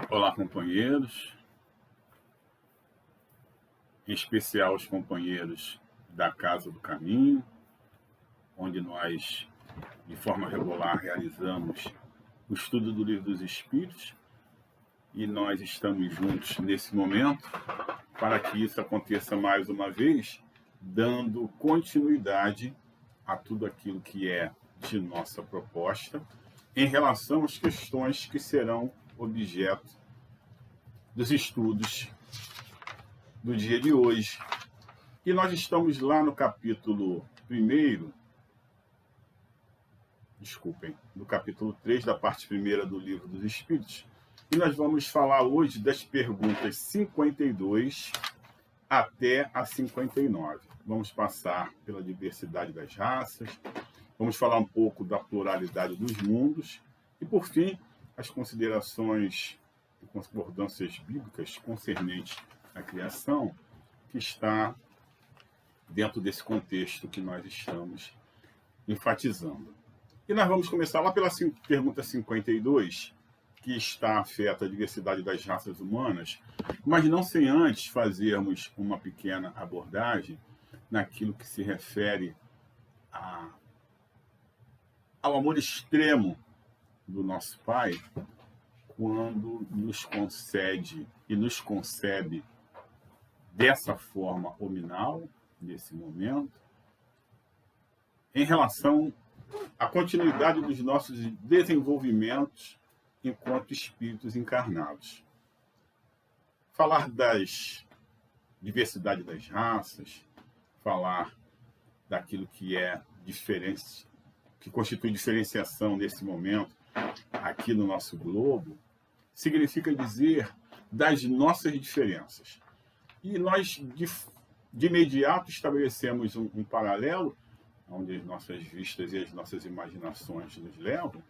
Olá, companheiros, em especial os companheiros da Casa do Caminho, onde nós, de forma regular, realizamos o estudo do Livro dos Espíritos, e nós estamos juntos nesse momento para que isso aconteça mais uma vez, dando continuidade a tudo aquilo que é de nossa proposta em relação às questões que serão objeto dos estudos do dia de hoje. E nós estamos lá no capítulo 1, no capítulo 3 da parte 1ª do Livro dos Espíritos. E nós vamos falar hoje das perguntas 52 até a 59. Vamos passar pela diversidade das raças, vamos falar um pouco da pluralidade dos mundos e, por fim, as considerações e concordâncias bíblicas concernentes à criação, que está dentro desse contexto que nós estamos enfatizando. E nós vamos começar lá pela pergunta 52, que afeta a diversidade das raças humanas, mas não sem antes fazermos uma pequena abordagem naquilo que se refere ao amor extremo do nosso Pai, quando nos concede e nos concebe dessa forma hominal, nesse momento, em relação à continuidade dos nossos desenvolvimentos enquanto espíritos encarnados. Falar das diversidade das raças, falar daquilo que é diferença, que constitui diferenciação nesse momento aqui no nosso globo, significa dizer das nossas diferenças. E nós, de imediato, estabelecemos um paralelo, onde as nossas vistas e as nossas imaginações nos levam,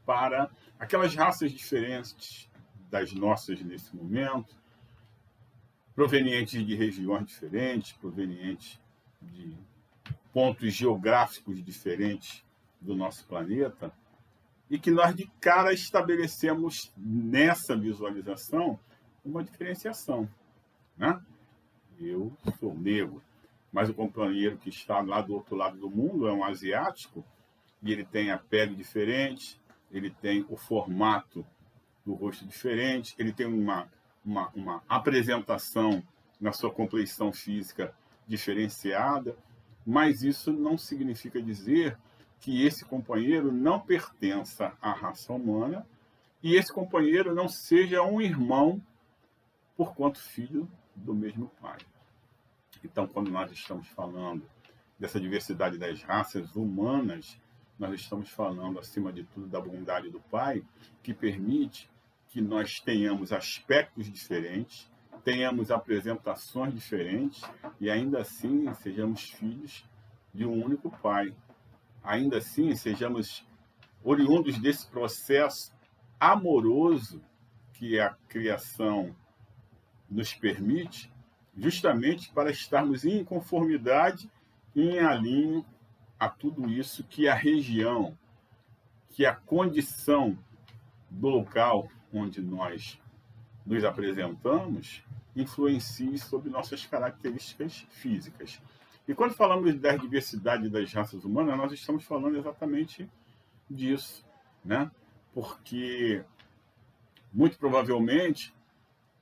para aquelas raças diferentes das nossas nesse momento, provenientes de regiões diferentes, provenientes de pontos geográficos diferentes do nosso planeta, e que nós de cara estabelecemos nessa visualização uma diferenciação, né? Eu sou negro, mas o companheiro que está lá do outro lado do mundo é um asiático, e ele tem a pele diferente, ele tem o formato do rosto diferente, ele tem uma apresentação na sua compleição física diferenciada, mas isso não significa dizer que esse companheiro não pertença à raça humana e esse companheiro não seja um irmão porquanto filho do mesmo pai. Então, quando nós estamos falando dessa diversidade das raças humanas, nós estamos falando, acima de tudo, da bondade do Pai, que permite que nós tenhamos aspectos diferentes, tenhamos apresentações diferentes e, ainda assim, sejamos filhos de um único Pai. Ainda assim, sejamos oriundos desse processo amoroso que a criação nos permite, justamente para estarmos em conformidade e em alinho a tudo isso que a região, que a condição do local onde nós nos apresentamos influencie sobre nossas características físicas. E quando falamos da diversidade das raças humanas, nós estamos falando exatamente disso, né? Porque, muito provavelmente,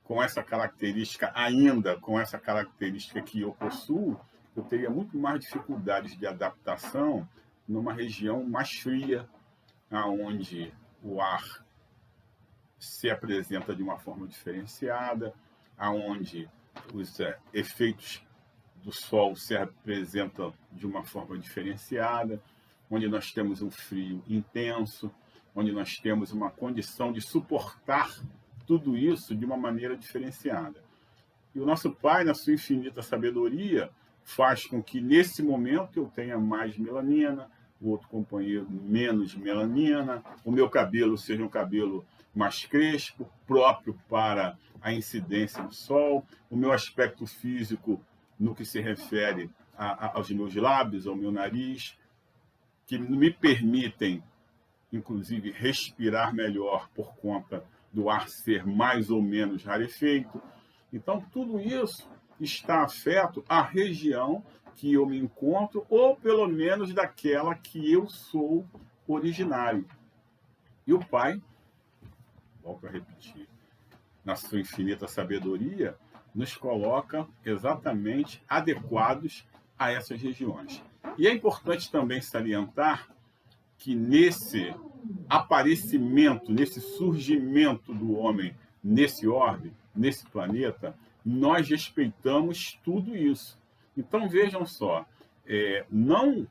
com essa característica que eu possuo, eu teria muito mais dificuldades de adaptação numa região mais fria, onde o ar se apresenta de uma forma diferenciada, onde os efeitos do sol se apresentam de uma forma diferenciada, onde nós temos um frio intenso, onde nós temos uma condição de suportar tudo isso de uma maneira diferenciada. E o nosso Pai, na sua infinita sabedoria, faz com que, nesse momento, eu tenha mais melanina, o outro companheiro menos melanina, o meu cabelo seja um cabelo mais crespo, próprio para a incidência do sol, o meu aspecto físico, no que se refere aos meus lábios, ao meu nariz, que me permitem, inclusive, respirar melhor por conta do ar ser mais ou menos rarefeito. Então, tudo isso está afeto à região que eu me encontro, ou pelo menos daquela que eu sou originário. E o Pai, volto a repetir, na sua infinita sabedoria, nos coloca exatamente adequados a essas regiões. E é importante também salientar que nesse aparecimento, nesse surgimento do homem nesse orbe, nesse planeta, nós respeitamos tudo isso. Então vejam só, não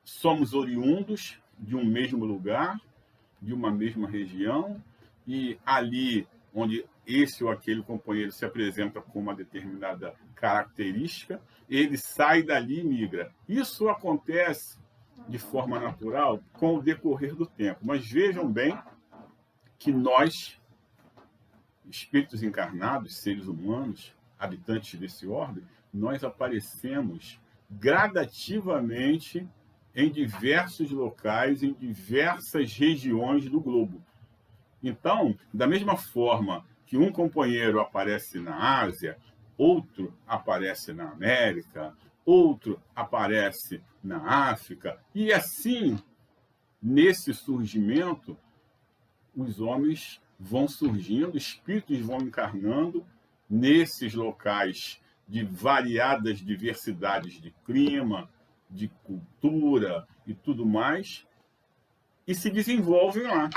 somos oriundos de um mesmo lugar, de uma mesma região, e ali onde esse ou aquele companheiro se apresenta com uma determinada característica, ele sai dali e migra. Isso acontece de forma natural com o decorrer do tempo. Mas vejam bem que nós, espíritos encarnados, seres humanos, habitantes desse orbe, nós aparecemos gradativamente em diversos locais, em diversas regiões do globo. Então, da mesma forma que um companheiro aparece na Ásia, outro aparece na América, outro aparece na África, e assim, nesse surgimento, os homens vão surgindo, espíritos vão encarnando nesses locais de variadas diversidades de clima, de cultura e tudo mais, e se desenvolvem lá.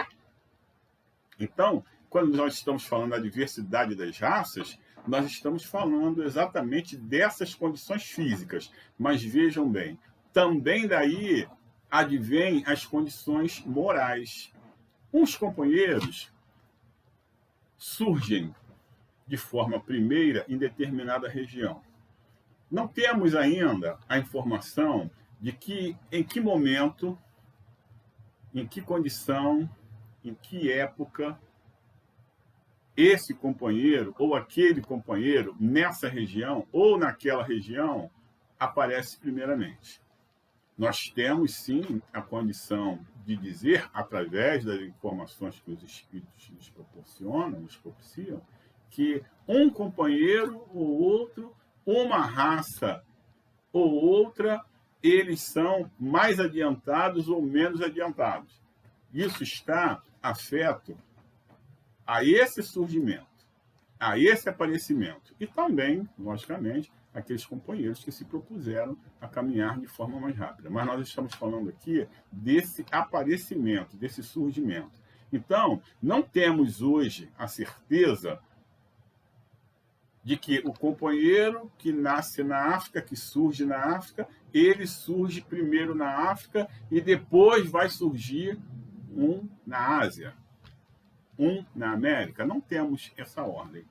Então, quando nós estamos falando da diversidade das raças, nós estamos falando exatamente dessas condições físicas. Mas vejam bem, também daí advêm as condições morais. Uns companheiros surgem de forma primeira em determinada região. Não temos ainda a informação de que, em que momento, em que condição, em que época esse companheiro ou aquele companheiro nessa região ou naquela região aparece primeiramente. Nós temos, sim, a condição de dizer, através das informações que os espíritos nos proporcionam, nos propiciam, que um companheiro ou outro, uma raça ou outra, eles são mais adiantados ou menos adiantados. Isso está afeto a esse surgimento, a esse aparecimento. E também, logicamente, aqueles companheiros que se propuseram a caminhar de forma mais rápida. Mas nós estamos falando aqui desse aparecimento, desse surgimento. Então, não temos hoje a certeza de que o companheiro que nasce na África, que surge na África, ele surge primeiro na África e depois vai surgir um na Ásia, um na América. Não temos essa ordem.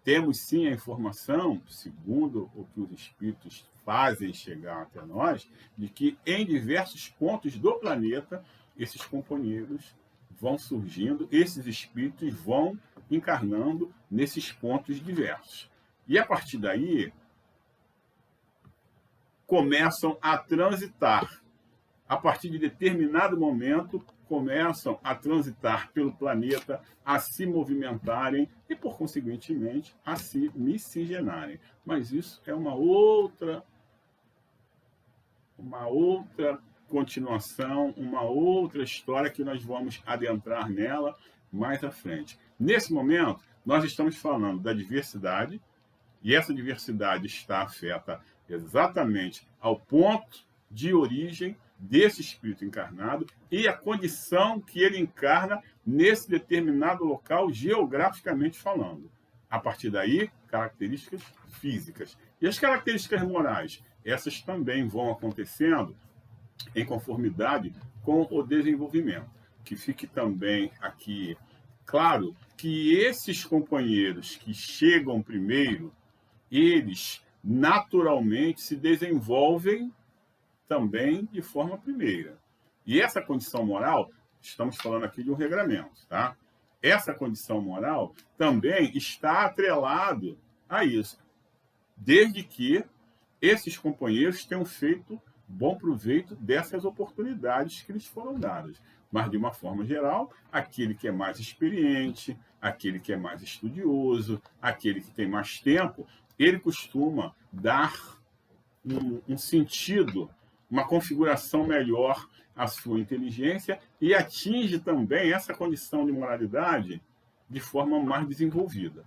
Temos sim a informação, segundo o que os espíritos fazem chegar até nós, de que em diversos pontos do planeta, esses companheiros vão surgindo, esses espíritos vão encarnando nesses pontos diversos. E a partir daí, começam a transitar. A partir de determinado momento, começam a transitar pelo planeta, a se movimentarem e, por conseguintemente, a se miscigenarem. Mas isso é uma outra continuação, uma outra história que nós vamos adentrar nela mais à frente. Nesse momento, nós estamos falando da diversidade, e essa diversidade está afeta exatamente ao ponto de origem desse espírito encarnado e a condição que ele encarna nesse determinado local, geograficamente falando. A partir daí, características físicas. E as características morais, essas também vão acontecendo em conformidade com o desenvolvimento. Que fique também aqui claro que esses companheiros que chegam primeiro, eles naturalmente se desenvolvem também de forma primeira. E essa condição moral, estamos falando aqui de um regramento, tá? Essa condição moral também está atrelado a isso, desde que esses companheiros tenham feito bom proveito dessas oportunidades que lhes foram dadas. Mas, de uma forma geral, aquele que é mais experiente, aquele que é mais estudioso, aquele que tem mais tempo, ele costuma dar um sentido, uma configuração melhor à sua inteligência e atinge também essa condição de moralidade de forma mais desenvolvida.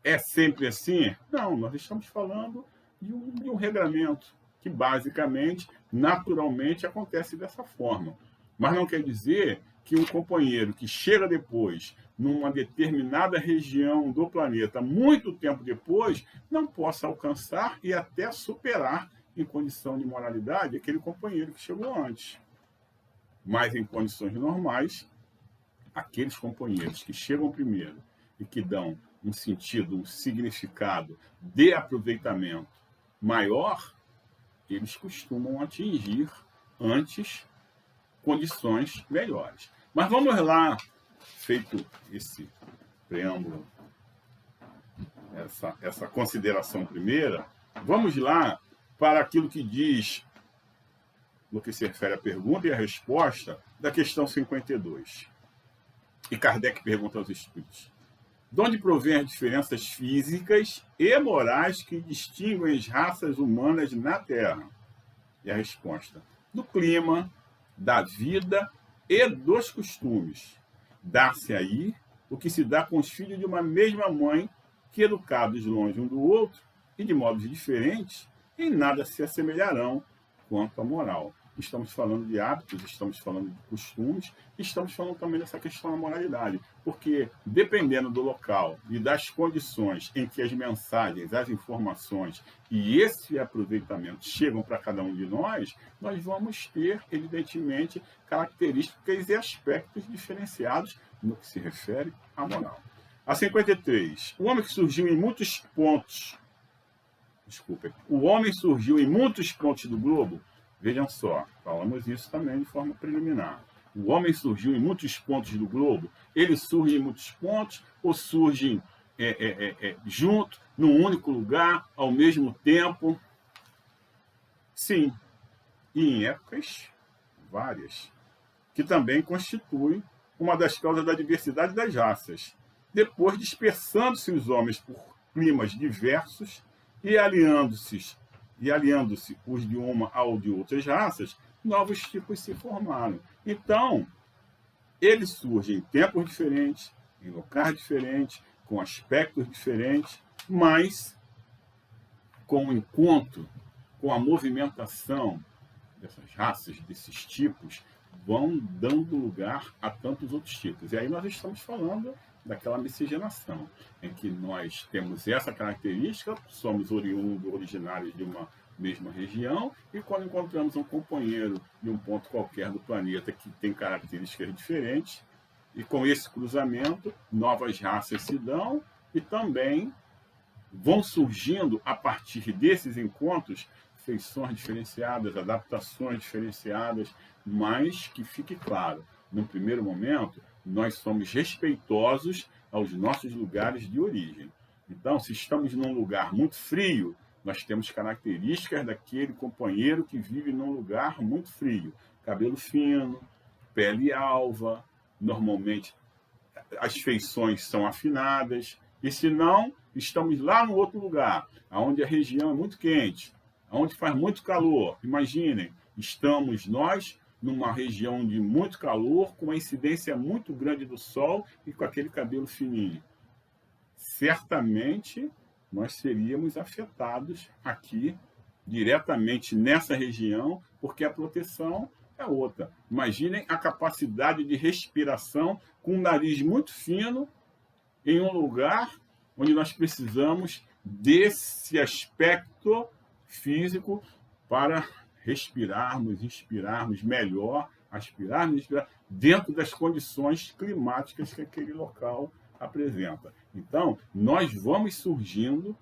É sempre assim? Não, nós estamos falando de um regramento que basicamente, naturalmente, acontece dessa forma. Mas não quer dizer que um companheiro que chega depois, numa determinada região do planeta, muito tempo depois, não possa alcançar e até superar em condição de moralidade aquele companheiro que chegou antes. Mas em condições normais, aqueles companheiros que chegam primeiro e que dão um sentido, um significado de aproveitamento maior, eles costumam atingir antes condições melhores. Mas vamos lá, feito esse preâmbulo, essa consideração primeira, vamos lá para aquilo que diz, no que se refere à pergunta e à resposta, da questão 52. E Kardec pergunta aos espíritos: de onde provém as diferenças físicas e morais que distinguem as raças humanas na Terra? E a resposta: do clima, da vida e dos costumes. Dá-se aí o que se dá com os filhos de uma mesma mãe, que, educados longe um do outro e de modos diferentes, em nada se assemelharão quanto à moral. Estamos falando de hábitos, estamos falando de costumes, estamos falando também dessa questão da moralidade, porque dependendo do local e das condições em que as mensagens, as informações e esse aproveitamento chegam para cada um de nós vamos ter, evidentemente, características e aspectos diferenciados no que se refere à moral. A 53. O homem surgiu em muitos pontos do globo. Vejam só, falamos isso também de forma preliminar. O homem surgiu em muitos pontos do globo. Ele surge em muitos pontos ou surge junto, num único lugar, ao mesmo tempo? Sim, e em épocas várias, que também constitui uma das causas da diversidade das raças. Depois, dispersando-se os homens por climas diversos e aliando-se os de uma ao de outras raças, novos tipos se formaram. Então, eles surgem em tempos diferentes, em locais diferentes, com aspectos diferentes, mas com o encontro, com a movimentação dessas raças, desses tipos, vão dando lugar a tantos outros tipos. E aí nós estamos falando daquela miscigenação, em que nós temos essa característica, somos originários de uma mesma região, e quando encontramos um companheiro de um ponto qualquer do planeta que tem características diferentes, e com esse cruzamento, novas raças se dão, e também vão surgindo, a partir desses encontros, feições diferenciadas, adaptações diferenciadas, mas que fique claro, no primeiro momento, nós somos respeitosos aos nossos lugares de origem. Então, se estamos num lugar muito frio, nós temos características daquele companheiro que vive num lugar muito frio. Cabelo fino, pele alva, normalmente as feições são afinadas. E se não, estamos lá no outro lugar, onde a região é muito quente, onde faz muito calor. Imaginem, estamos nós numa região de muito calor, com uma incidência muito grande do sol e com aquele cabelo fininho. Certamente nós seríamos afetados aqui, diretamente nessa região, porque a proteção é outra. Imaginem a capacidade de respiração com um nariz muito fino em um lugar onde nós precisamos desse aspecto físico para respirarmos, inspirarmos melhor, aspirarmos, inspirar, dentro das condições climáticas que aquele local apresenta. Então, nós vamos surgindo,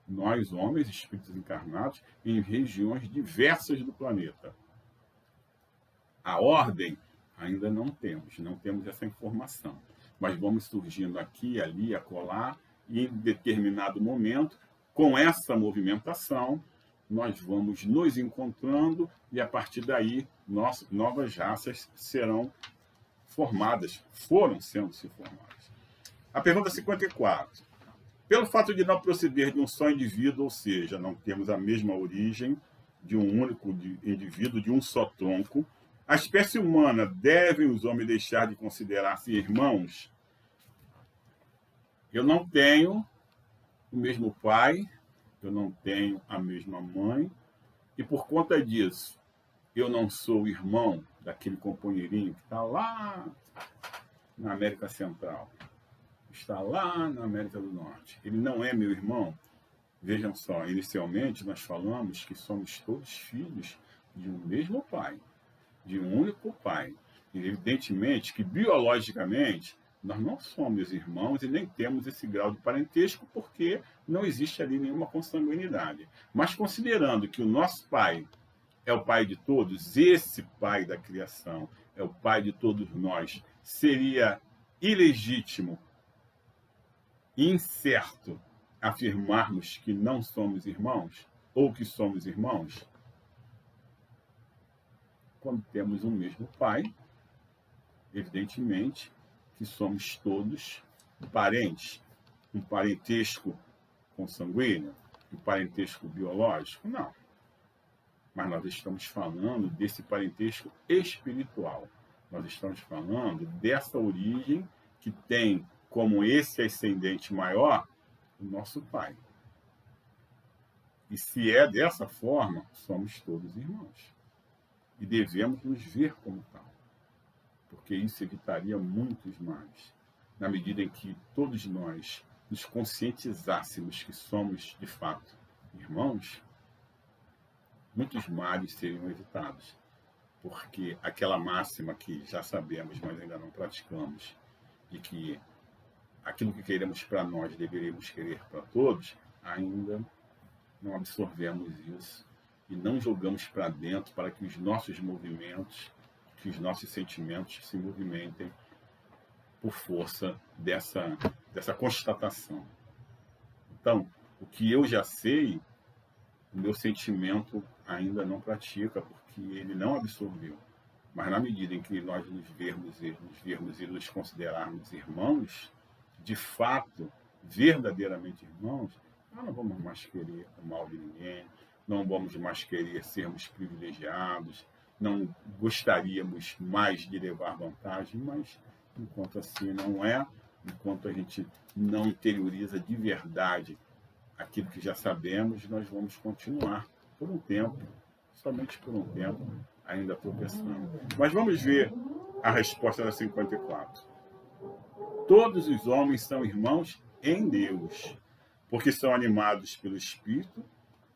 nós homens, espíritos encarnados, em regiões diversas do planeta. A ordem ainda não temos essa informação. Mas vamos surgindo aqui, ali, acolá, e em determinado momento, com essa movimentação, nós vamos nos encontrando e, a partir daí, novas raças serão formadas, foram sendo se formadas. A pergunta 54. Pelo fato de não proceder de um só indivíduo, ou seja, não temos a mesma origem de um único indivíduo, de um só tronco, a espécie humana devem os homens deixar de considerar-se irmãos? Eu não tenho o mesmo pai, eu não tenho a mesma mãe, e por conta disso, eu não sou irmão daquele companheirinho que está lá na América Central, está lá na América do Norte. Ele não é meu irmão? Vejam só, inicialmente nós falamos que somos todos filhos de um mesmo pai, de um único pai. E evidentemente que biologicamente nós não somos irmãos e nem temos esse grau de parentesco porque não existe ali nenhuma consanguinidade. Mas considerando que o nosso pai é o pai de todos, esse pai da criação é o pai de todos nós, seria ilegítimo, incerto, afirmarmos que não somos irmãos ou que somos irmãos? Quando temos um mesmo pai, evidentemente que somos todos parentes. Um parentesco consanguíneo, um parentesco biológico? Não. Mas nós estamos falando desse parentesco espiritual. Nós estamos falando dessa origem que tem como esse ascendente maior o nosso pai. E se é dessa forma, somos todos irmãos. E devemos nos ver como tal. Porque isso evitaria muitos males. Na medida em que todos nós nos conscientizássemos que somos, de fato, irmãos, muitos males seriam evitados. Porque aquela máxima que já sabemos, mas ainda não praticamos, de que aquilo que queremos para nós deveríamos querer para todos, ainda não absorvemos isso e não jogamos para dentro para que os nossos movimentos, que os nossos sentimentos se movimentem por força dessa constatação. Então, o que eu já sei, o meu sentimento ainda não pratica, porque ele não absorveu. Mas na medida em que nós nos vermos e nos considerarmos irmãos, de fato, verdadeiramente irmãos, nós não vamos mais querer o mal de ninguém, não vamos mais querer sermos privilegiados, não gostaríamos mais de levar vantagem, mas enquanto assim não é, enquanto a gente não interioriza de verdade aquilo que já sabemos, nós vamos continuar por um tempo, somente por um tempo, ainda tropeçando. Mas vamos ver a resposta da 54. Todos os homens são irmãos em Deus, porque são animados pelo Espírito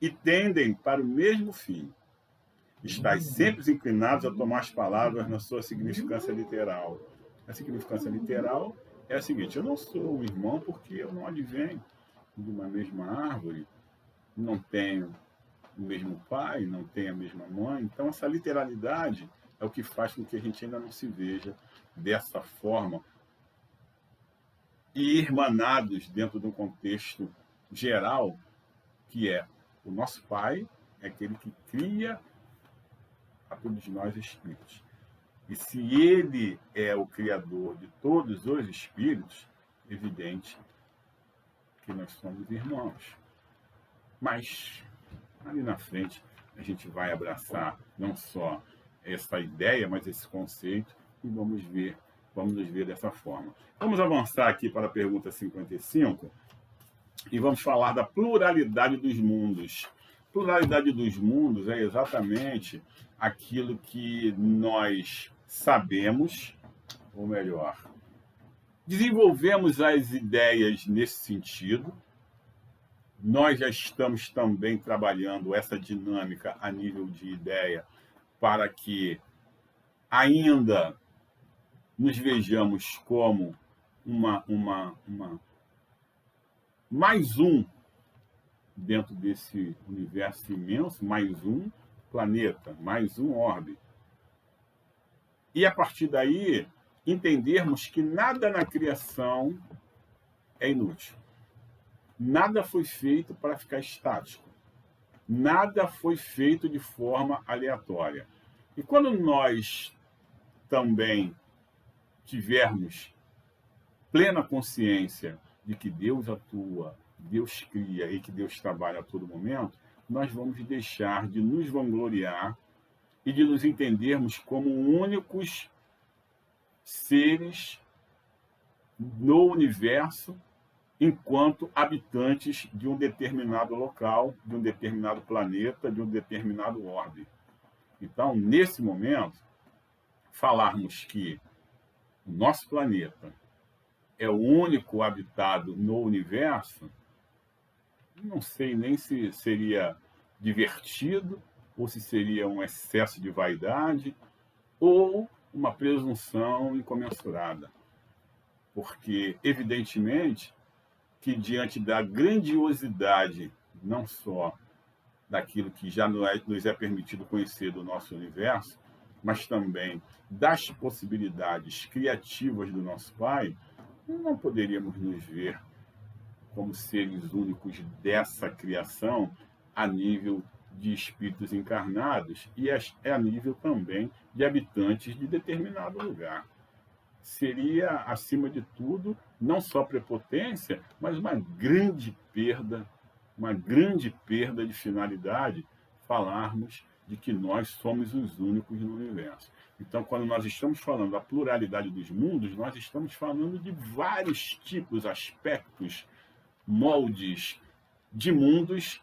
e tendem para o mesmo fim. Estais sempre inclinados a tomar as palavras na sua significância literal. A significância literal é a seguinte: eu não sou um irmão porque eu não advenho de uma mesma árvore, não tenho o mesmo pai, não tenho a mesma mãe. Então, essa literalidade é o que faz com que a gente ainda não se veja dessa forma e irmanados dentro de um contexto geral, que é o nosso pai, é aquele que cria a todos nós espíritos. E se ele é o criador de todos os espíritos, evidente que nós somos irmãos. Mas ali na frente a gente vai abraçar não só essa ideia, mas esse conceito e vamos nos ver dessa forma. Vamos avançar aqui para a pergunta 55 e vamos falar da pluralidade dos mundos. Pluralidade dos mundos é exatamente aquilo que nós sabemos, ou melhor, desenvolvemos as ideias nesse sentido. Nós já estamos também trabalhando essa dinâmica a nível de ideia para que ainda nos vejamos como mais um dentro desse universo imenso, mais um planeta, mais um orbe. E a partir daí, entendermos que nada na criação é inútil. Nada foi feito para ficar estático. Nada foi feito de forma aleatória. E quando nós também tivermos plena consciência de que Deus atua, Deus cria e que Deus trabalha a todo momento, nós vamos deixar de nos vangloriar e de nos entendermos como únicos seres no universo enquanto habitantes de um determinado local, de um determinado planeta, de um determinado orbe. Então, nesse momento, falarmos que o nosso planeta é o único habitado no universo, não sei nem se seria divertido, ou se seria um excesso de vaidade, ou uma presunção incomensurada. Porque, evidentemente, que diante da grandiosidade, não só daquilo que já nos é permitido conhecer do nosso universo, mas também das possibilidades criativas do nosso Pai, não poderíamos nos ver como seres únicos dessa criação a nível de espíritos encarnados e a nível também de habitantes de determinado lugar. Seria, acima de tudo, não só prepotência, mas uma grande perda de finalidade falarmos de que nós somos os únicos no universo. Então, quando nós estamos falando da pluralidade dos mundos, nós estamos falando de vários tipos, aspectos, moldes de mundos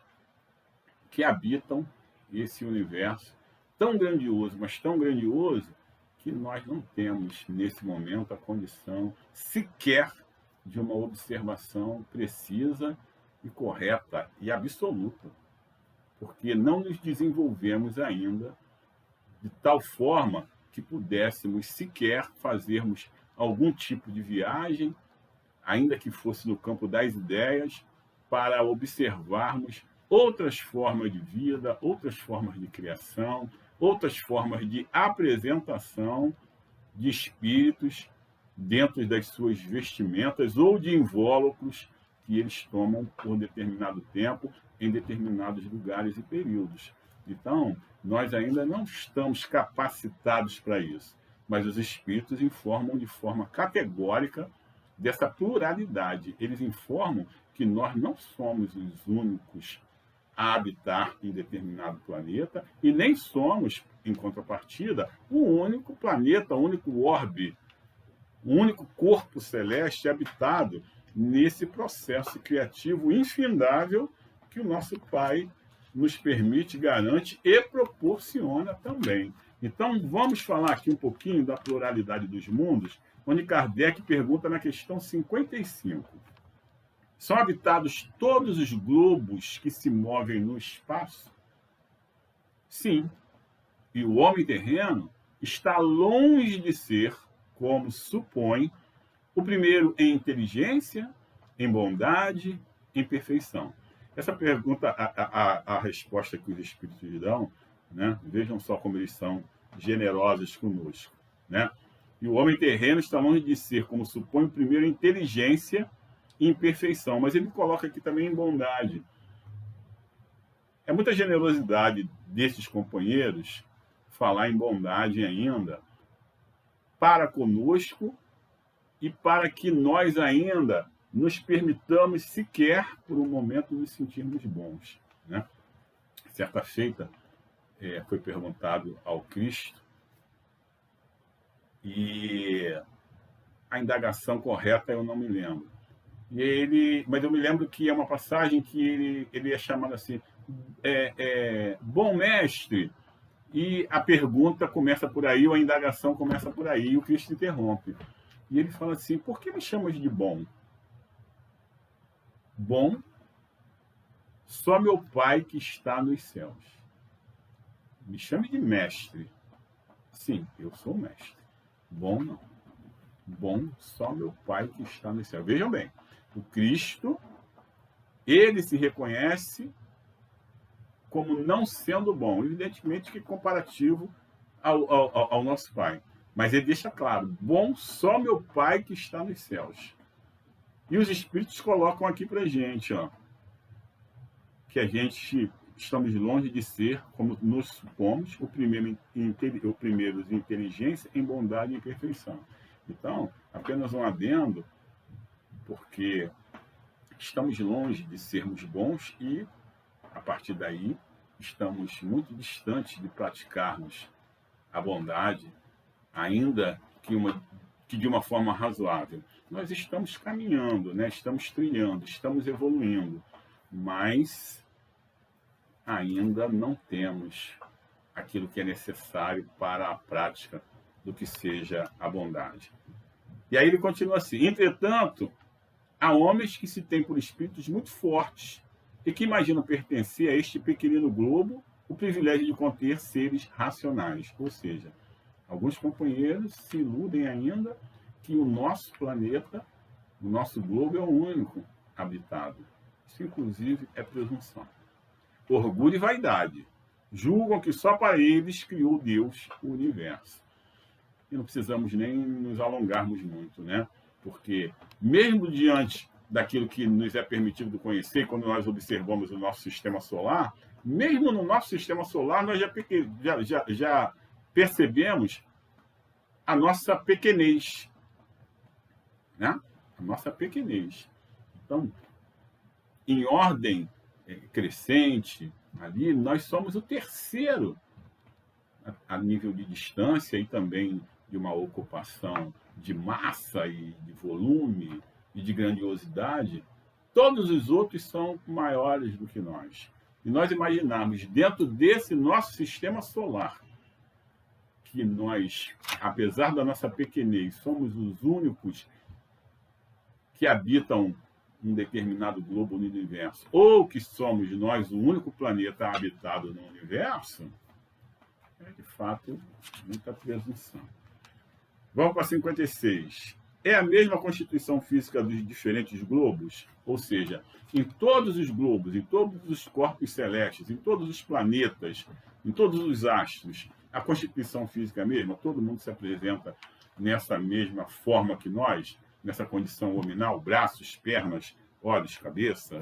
que habitam esse universo tão grandioso, mas tão grandioso, que nós não temos, nesse momento, a condição sequer de uma observação precisa e correta e absoluta, porque não nos desenvolvemos ainda de tal forma que pudéssemos sequer fazermos algum tipo de viagem, ainda que fosse no campo das ideias, para observarmos outras formas de vida, outras formas de criação, outras formas de apresentação de espíritos dentro das suas vestimentas ou de invólucros que eles tomam por determinado tempo em determinados lugares e períodos. Então, nós ainda não estamos capacitados para isso, mas os espíritos informam de forma categórica dessa pluralidade. Eles informam que nós não somos os únicos a habitar em determinado planeta e nem somos, em contrapartida, o único planeta, o único orbe, o único corpo celeste habitado nesse processo criativo infindável que o nosso Pai nos permite, garante e proporciona também. Então, vamos falar aqui um pouquinho da pluralidade dos mundos, onde Kardec pergunta na questão 55. São habitados todos os globos que se movem no espaço? Sim. E o homem terreno está longe de ser, como supõe, o primeiro em inteligência, em bondade, em perfeição. Essa pergunta, a resposta que os espíritos dão, né? Vejam só como eles são generosos conosco, né? E o homem terreno está longe de ser, como supõe, o primeiro em inteligência e em perfeição. Mas ele coloca aqui também em bondade. É muita generosidade desses companheiros falar em bondade ainda para conosco e para que nós ainda nos permitamos sequer por um momento nos sentirmos bons, né? Certa feita foi perguntado ao Cristo e a indagação correta eu não me lembro. Mas eu me lembro que é uma passagem que ele é chamado assim, bom mestre, e a pergunta começa por aí, ou a indagação começa por aí, e o Cristo interrompe. E ele fala assim, por que me chamas de bom? Bom, só meu Pai que está nos céus. Me chame de mestre. Sim, eu sou mestre. Bom, não. Bom, só meu Pai que está nos céus. Vejam bem, o Cristo, ele se reconhece como não sendo bom, evidentemente que comparativo ao nosso Pai. Mas ele deixa claro, bom só meu Pai que está nos céus. E os Espíritos colocam aqui para a gente, ó, que a gente estamos longe de ser, como nos supomos, o primeiro de inteligência em bondade e em perfeição. Então, apenas um adendo, porque estamos longe de sermos bons e, a partir daí, estamos muito distantes de praticarmos a bondade, ainda que de uma forma razoável. Nós estamos caminhando, né? Estamos trilhando, estamos evoluindo, mas ainda não temos aquilo que é necessário para a prática do que seja a bondade. E aí ele continua assim: entretanto, há homens que se têm por espíritos muito fortes e que imaginam pertencer a este pequenino globo o privilégio de conter seres racionais. Ou seja, alguns companheiros se iludem ainda que o nosso planeta, o nosso globo, é o único habitado. Isso, inclusive, é presunção. Orgulho e vaidade. Julgam que só para eles criou Deus o universo. E não precisamos nem nos alongarmos muito, né? Porque, mesmo diante daquilo que nos é permitido conhecer, quando nós observamos o nosso sistema solar, mesmo no nosso sistema solar, nós já percebemos a nossa pequenez, né? A nossa pequenez. Então, em ordem crescente, ali, nós somos o terceiro a nível de distância e também de uma ocupação de massa e de volume e de grandiosidade. Todos os outros são maiores do que nós. E nós imaginarmos, dentro desse nosso sistema solar, que nós, apesar da nossa pequenez, somos os únicos que habitam um determinado globo no universo, ou que somos nós o único planeta habitado no universo, é de fato muita presunção. Vamos para 56. É a mesma constituição física dos diferentes globos? Ou seja, em todos os globos, em todos os corpos celestes, em todos os planetas, em todos os astros, a constituição física é a mesma? Todo mundo se apresenta nessa mesma forma que nós, nessa condição hominal, braços, pernas, olhos, cabeça,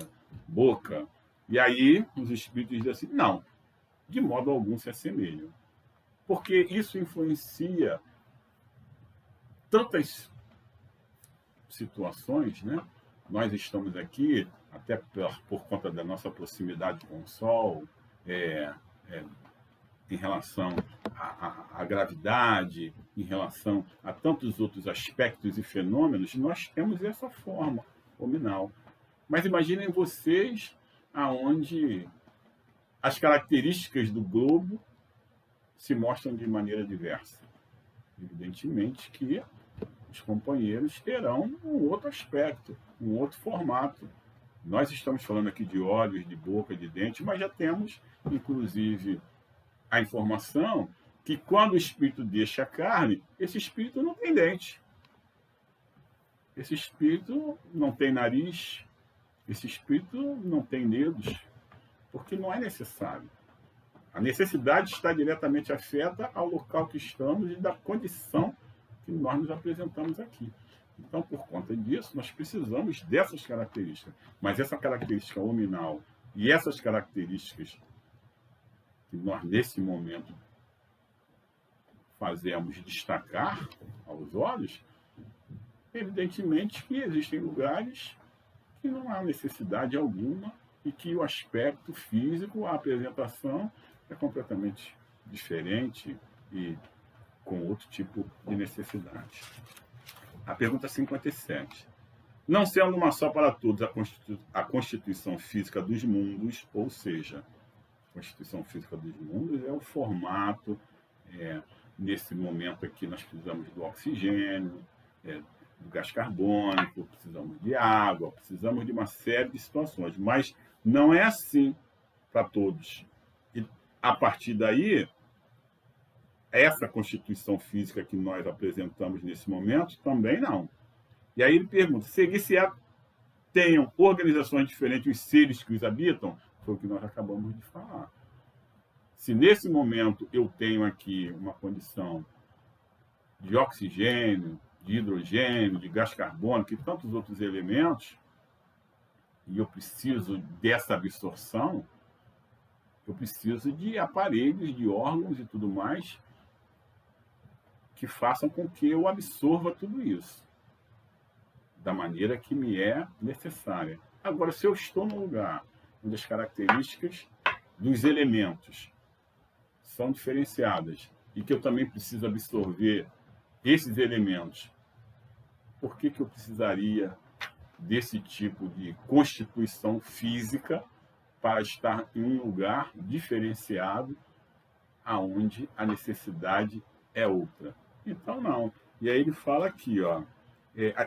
boca. E aí os espíritos dizem assim: não, de modo algum se assemelham. Porque isso influencia tantas situações, né? Nós estamos aqui, até por conta da nossa proximidade com o Sol, em relação à gravidade, em relação a tantos outros aspectos e fenômenos, nós temos essa forma hominal. Mas imaginem vocês aonde as características do globo se mostram de maneira diversa. Evidentemente que os companheiros terão um outro aspecto, um outro formato. Nós estamos falando aqui de olhos, de boca, de dente, mas já temos, inclusive, a informação que quando o espírito deixa a carne, esse espírito não tem dente. Esse espírito não tem nariz, esse espírito não tem dedos, porque não é necessário. A necessidade está diretamente afeta ao local que estamos e da condição que nós nos apresentamos aqui. Então, por conta disso, nós precisamos dessas características. Mas essa característica hominal e essas características que nós, nesse momento, fazemos destacar aos olhos, evidentemente que existem lugares que não há necessidade alguma e que o aspecto físico, a apresentação, é completamente diferente e com outro tipo de necessidade. A pergunta 57. Não sendo uma só para todos a constituição física dos mundos, ou seja, a constituição física dos mundos é o formato, nesse momento aqui nós precisamos do oxigênio, do gás carbônico, precisamos de água, precisamos de uma série de situações, mas não é assim para todos. E a partir daí, essa constituição física que nós apresentamos nesse momento, também não. E aí ele pergunta, se tenham organizações diferentes os seres que os habitam, foi o que nós acabamos de falar. Se nesse momento eu tenho aqui uma condição de oxigênio, de hidrogênio, de gás carbônico e tantos outros elementos, e eu preciso dessa absorção, preciso de aparelhos, de órgãos e tudo mais que façam com que eu absorva tudo isso da maneira que me é necessária. Agora, se eu estou num lugar onde as características dos elementos são diferenciadas e que eu também preciso absorver esses elementos, por que eu precisaria desse tipo de constituição física para estar em um lugar diferenciado aonde a necessidade é outra? Então, não. E aí ele fala aqui, ó,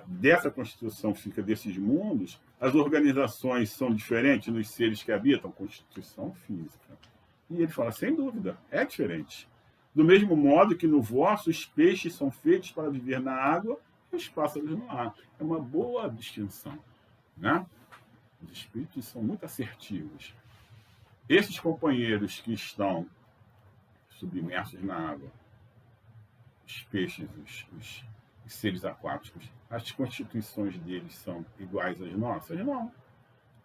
dessa constituição física desses mundos, as organizações são diferentes nos seres que habitam? Constituição física. E ele fala, sem dúvida, é diferente. Do mesmo modo que no vosso, os peixes são feitos para viver na água e os pássaros no ar. É uma boa distinção, né? Os espíritos são muito assertivos. Esses companheiros que estão submersos na água, os peixes, os seres aquáticos, as constituições deles são iguais às nossas? Não,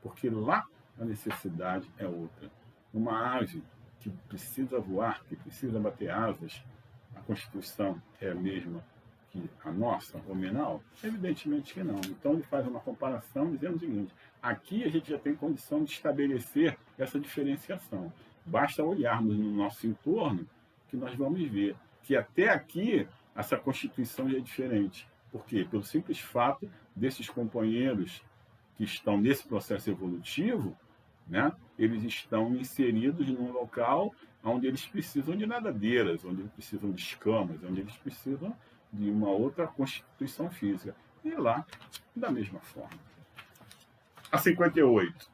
porque lá a necessidade é outra. Uma ave que precisa voar, que precisa bater asas, a constituição é a mesma que a nossa, homenal? Evidentemente que não. Então ele faz uma comparação dizendo o seguinte, aqui a gente já tem condição de estabelecer essa diferenciação. Basta olharmos no nosso entorno que nós vamos ver que até aqui essa constituição já é diferente. Por quê? Pelo simples fato desses companheiros que estão nesse processo evolutivo, né, eles estão inseridos num local onde eles precisam de nadadeiras, onde eles precisam de escamas, onde eles precisam de uma outra constituição física. E lá, da mesma forma. A 58.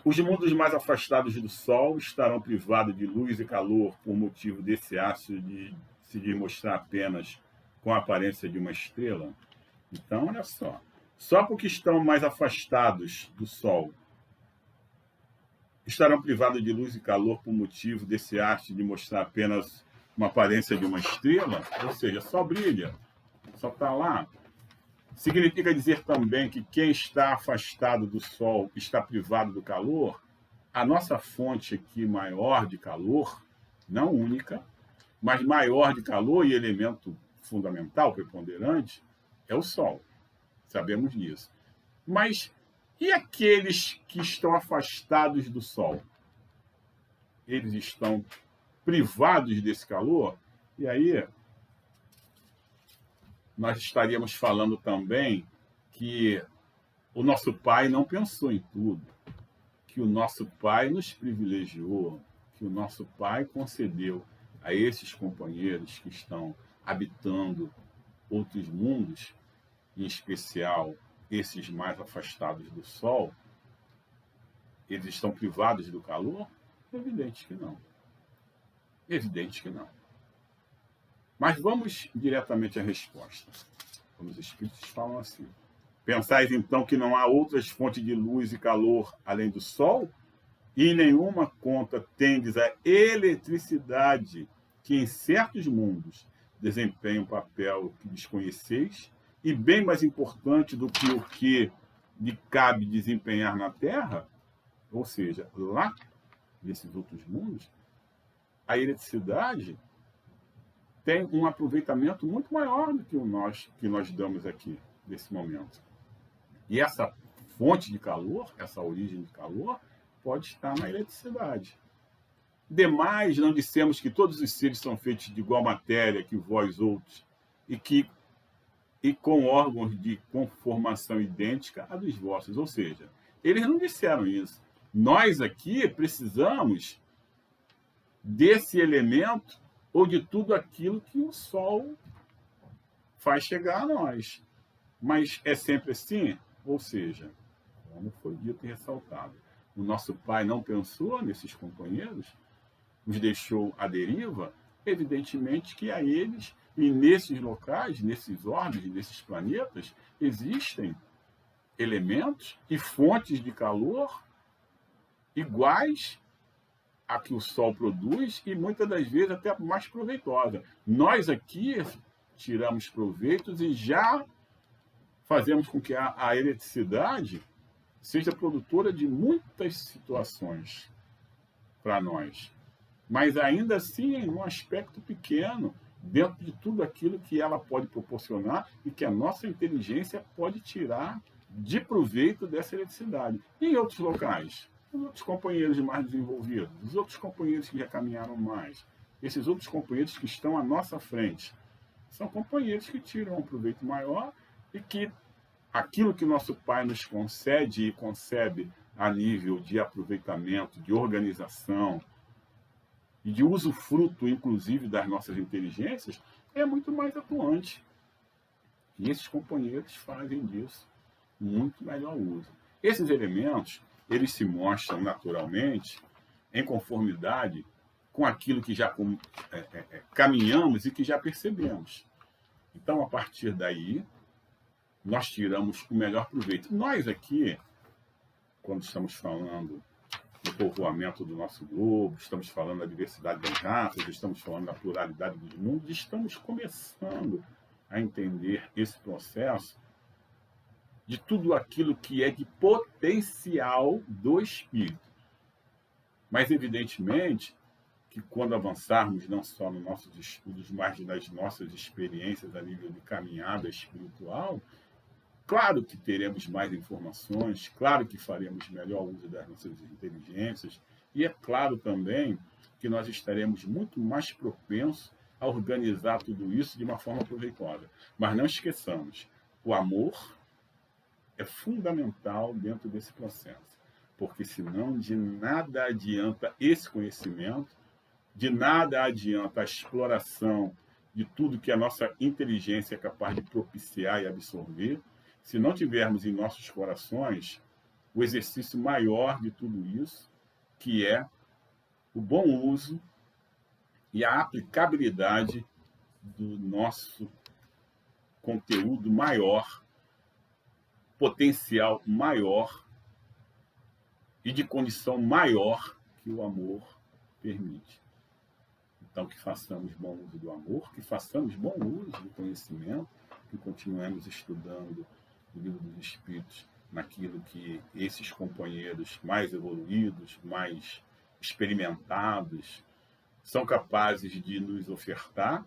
Os mundos mais afastados do Sol estarão privados de luz e calor por motivo desse ácido de se mostrar apenas com a aparência de uma estrela? Então, olha só porque estão mais afastados do Sol, estarão privados de luz e calor por motivo desse ácido de mostrar apenas uma aparência de uma estrela? Ou seja, só brilha, só está lá. Significa dizer também que quem está afastado do Sol está privado do calor? A nossa fonte aqui maior de calor, não única, mas maior de calor e elemento fundamental, preponderante, é o Sol. Sabemos disso. Mas e aqueles que estão afastados do Sol? Eles estão privados desse calor? E aí nós estaríamos falando também que o nosso Pai não pensou em tudo, que o nosso Pai nos privilegiou, que o nosso Pai concedeu a esses companheiros que estão habitando outros mundos, em especial esses mais afastados do Sol, eles estão privados do calor? Evidente que não. Evidente que não. Mas vamos diretamente à resposta. Como os Espíritos falam assim. Pensais então que não há outras fontes de luz e calor além do Sol? E em nenhuma conta tendes a eletricidade, que em certos mundos desempenha um papel que desconheceis, e bem mais importante do que o que lhe cabe desempenhar na Terra? Ou seja, lá, nesses outros mundos, a eletricidade tem um aproveitamento muito maior do que o que nós damos aqui, nesse momento. E essa fonte de calor, essa origem de calor, pode estar na eletricidade. Demais, não dissemos que todos os seres são feitos de igual matéria que vós outros, e com órgãos de conformação idêntica à dos vossos. Ou seja, eles não disseram isso. Nós aqui precisamos desse elemento ou de tudo aquilo que o Sol faz chegar a nós. Mas é sempre assim? Ou seja, como foi dito e ressaltado, o nosso Pai não pensou nesses companheiros, os deixou à deriva? Evidentemente que a eles, e nesses locais, nesses órbitas, nesses planetas, existem elementos e fontes de calor iguais a que o Sol produz e muitas das vezes até mais proveitosa. Nós aqui tiramos proveitos e já fazemos com que a eletricidade seja produtora de muitas situações. para nós. Mas ainda assim, em um aspecto pequeno, dentro de tudo aquilo que ela pode proporcionar e que a nossa inteligência pode tirar de proveito dessa eletricidade. E em outros locais, os outros companheiros mais desenvolvidos, os outros companheiros que já caminharam mais, esses outros companheiros que estão à nossa frente, são companheiros que tiram um proveito maior e que aquilo que nosso Pai nos concede e concebe a nível de aproveitamento, de organização e de usufruto, inclusive, das nossas inteligências, é muito mais atuante. E esses companheiros fazem disso muito melhor uso. Esses elementos, eles se mostram naturalmente em conformidade com aquilo que já caminhamos e que já percebemos. Então, a partir daí, nós tiramos o melhor proveito. Nós aqui, quando estamos falando do povoamento do nosso globo, estamos falando da diversidade das raças, estamos falando da pluralidade dos mundos, estamos começando a entender esse processo de tudo aquilo que é de potencial do espírito. Mas, evidentemente, que quando avançarmos não só nos nossos estudos, mas nas nossas experiências a nível de caminhada espiritual, claro que teremos mais informações, claro que faremos melhor uso das nossas inteligências, e é claro também que nós estaremos muito mais propensos a organizar tudo isso de uma forma proveitosa. Mas não esqueçamos, o amor é fundamental dentro desse processo, porque senão de nada adianta esse conhecimento, de nada adianta a exploração de tudo que a nossa inteligência é capaz de propiciar e absorver, se não tivermos em nossos corações o exercício maior de tudo isso, que é o bom uso e a aplicabilidade do nosso conteúdo maior, potencial maior e de condição maior que o amor permite. Então, que façamos bom uso do amor, que façamos bom uso do conhecimento, que continuemos estudando o Livro dos Espíritos naquilo que esses companheiros mais evoluídos, mais experimentados, são capazes de nos ofertar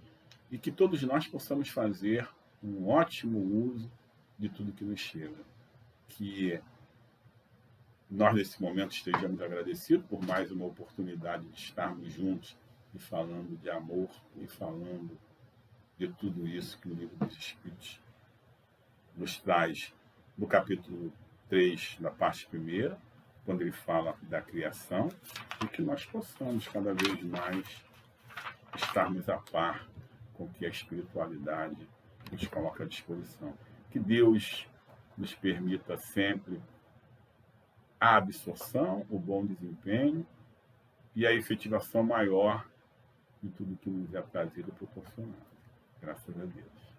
e que todos nós possamos fazer um ótimo uso de tudo que nos chega. Que nós, nesse momento, estejamos agradecidos por mais uma oportunidade de estarmos juntos e falando de amor e falando de tudo isso que o Livro dos Espíritos nos traz no capítulo 3, da parte primeira, quando ele fala da criação, e que nós possamos cada vez mais estarmos a par com o que a espiritualidade nos coloca à disposição. Que Deus nos permita sempre a absorção, o bom desempenho e a efetivação maior de tudo que nos é trazido e proporcionado. Graças a Deus.